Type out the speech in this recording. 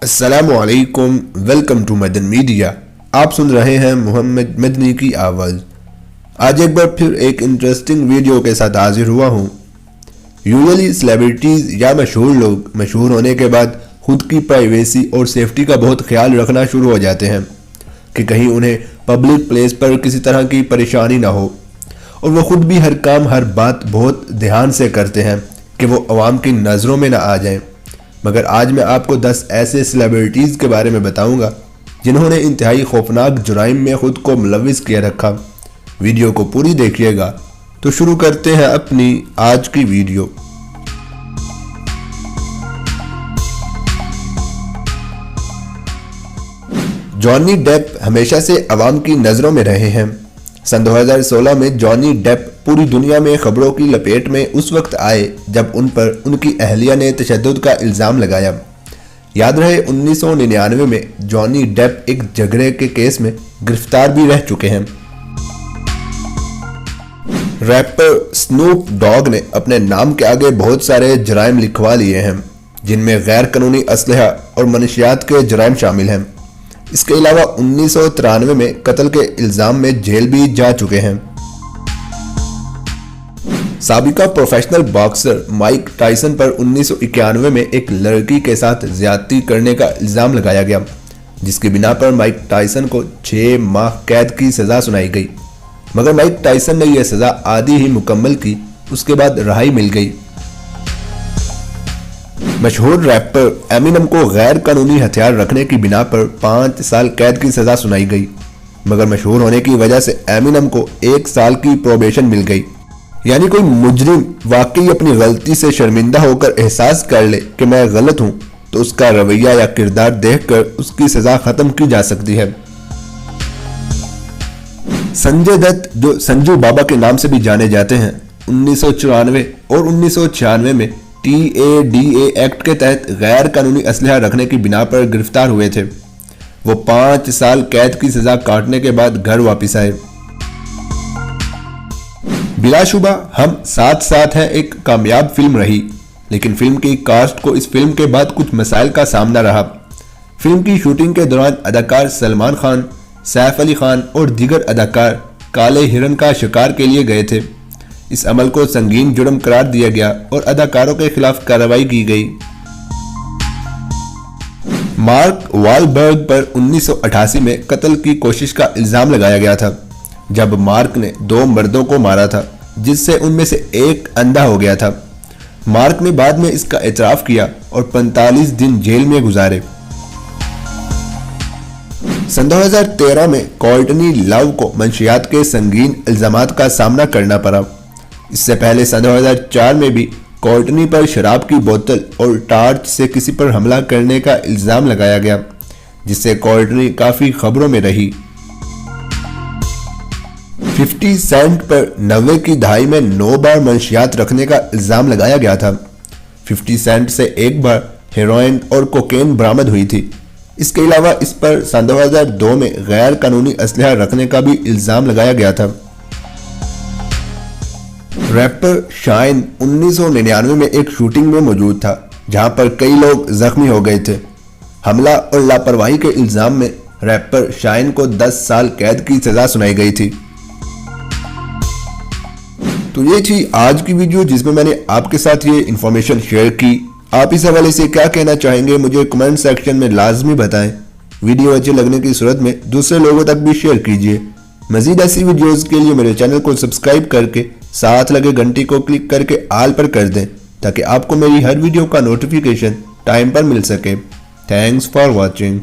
अस्सलामुअलैकुम, welcome to Madan media. आप सुन रहे हैं मोहम्मद मदनी की आवाज़। आज एक बार फिर एक इंटरेस्टिंग वीडियो के साथ हाजिर हुआ हूँ। यूजुअली सेलिब्रिटीज़ या मशहूर लोग मशहूर होने के बाद खुद की प्राइवेसी और सेफ्टी का बहुत ख्याल रखना शुरू हो जाते हैं कि कहीं उन्हें पब्लिक प्लेस पर किसी तरह की परेशानी ना हो, और वो खुद भी हर काम हर बात बहुत ध्यान से करते हैं कि वो अवाम की नज़रों में ना आ जाएं। मगर आज मैं आपको 10 ऐसे सेलिब्रिटीज़ के बारे में बताऊंगा जिन्होंने इंतहाई खौफनाक जुराइम में खुद को मुलविस किया रखा। वीडियो को पूरी देखिएगा। तो शुरू करते हैं अपनी आज की वीडियो। जॉनी डेप हमेशा से अवाम की नज़रों में रहे हैं। सन 2016 में जॉनी डेप पूरी दुनिया में खबरों की लपेट में उस वक्त आए जब उन पर उनकी अहलिया ने तशद्दुद का इल्ज़ाम लगाया। याद रहे 1999 में जॉनी डेप एक झगड़े के केस में गिरफ्तार भी रह चुके हैं। रैपर स्नूप डॉग ने अपने नाम के आगे बहुत सारे जराइम लिखवा लिए हैं, जिनमें गैर कानूनी असलहा और मनशियात के जराइम शामिल हैं। इसके अलावा 1993 में कत्ल के इल्ज़ाम में जेल भी जा चुके हैं। साबिका प्रोफेशनल बॉक्सर माइक टायसन पर 1991 में एक लड़की के साथ ज्यादती करने का इल्ज़ाम लगाया गया, जिसकी बिना पर माइक टायसन को 6 माह कैद की सज़ा सुनाई गई। मगर माइक टायसन ने यह सज़ा आधी ही मुकम्मल की, उसके बाद रिहाई मिल गई। मशहूर रैपर एमिनम को गैर कानूनी हथियार रखने की बिना पर 5 साल कैद की सज़ा सुनाई गई, मगर मशहूर होने की वजह से एमिनम को 1 साल की प्रोबेशन मिल गई। यानी कोई मुजरिम वाकई अपनी गलती से शर्मिंदा होकर एहसास कर ले कि मैं गलत हूं, तो उसका रवैया या किरदार देखकर उसकी सज़ा ख़त्म की जा सकती है। संजय दत्त, जो संजू बाबा के नाम से भी जाने जाते हैं, 1994 और 1996 में TADA एक्ट के तहत गैर कानूनी असलहा रखने की बिना पर गिरफ्तार हुए थे। वो 5 साल कैद की सजा काटने के बाद घर वापस आए। बिलाशुबा हम साथ साथ हैं एक कामयाब फिल्म रही, लेकिन फिल्म की कास्ट को इस फिल्म के बाद कुछ मसाइल का सामना रहा। फिल्म की शूटिंग के दौरान अदाकार सलमान खान, सैफ अली खान और दीगर अदाकार काले हिरन का शिकार के लिए गए थे। इस अमल को संगीन जुर्म करार दिया गया और अदाकारों के खिलाफ कार्रवाई की गई। मार्क वालबर्ग पर 1988 में कत्ल की कोशिश का इल्ज़ाम लगाया गया था, जब मार्क ने 2 मर्दों को मारा था, जिससे उनमें से एक अंधा हो गया था। मार्क ने बाद में इसका एतराफ़ किया और 45 दिन जेल में गुजारे। सन 2013 में कोर्टनी लव को मंशियात के संगीन इल्ज़ामात का सामना करना पड़ा। इससे पहले सन 2004 में भी कोर्टनी पर शराब की बोतल और टार्च से किसी पर हमला करने का इल्ज़ाम लगाया गया, जिससे कोर्टनी काफ़ी खबरों में रही। 50 सेंट पर 90 की दहाई में 9 बार मंशियात रखने का इल्ज़ाम लगाया गया था। 50 सेंट से 1 बार हेरोइन और कोकेन बरामद हुई थी। इसके अलावा इस पर सन 2002 में गैर कानूनी असलहा रखने का भी इल्ज़ाम लगाया गया था। रैपर शाइन 1999 में एक शूटिंग में मौजूद था, जहां पर कई लोग जख्मी हो गए थे। हमला और लापरवाही के इल्ज़ाम में रैपर शाइन को 10 साल कैद की सज़ा सुनाई गई थी। तो ये थी आज की वीडियो, जिसमें मैंने आपके साथ ये इन्फॉर्मेशन शेयर की। आप इस हवाले से क्या कहना चाहेंगे मुझे कमेंट सेक्शन में लाजमी बताएं। वीडियो अच्छे लगने की सूरत में दूसरे लोगों तक भी शेयर कीजिए। मजीद ऐसी वीडियोस के लिए मेरे चैनल को सब्सक्राइब करके साथ लगे घंटी को क्लिक करके ऑल पर कर दें, ताकि आपको मेरी हर वीडियो का नोटिफिकेशन टाइम पर मिल सके। Thanks for watching.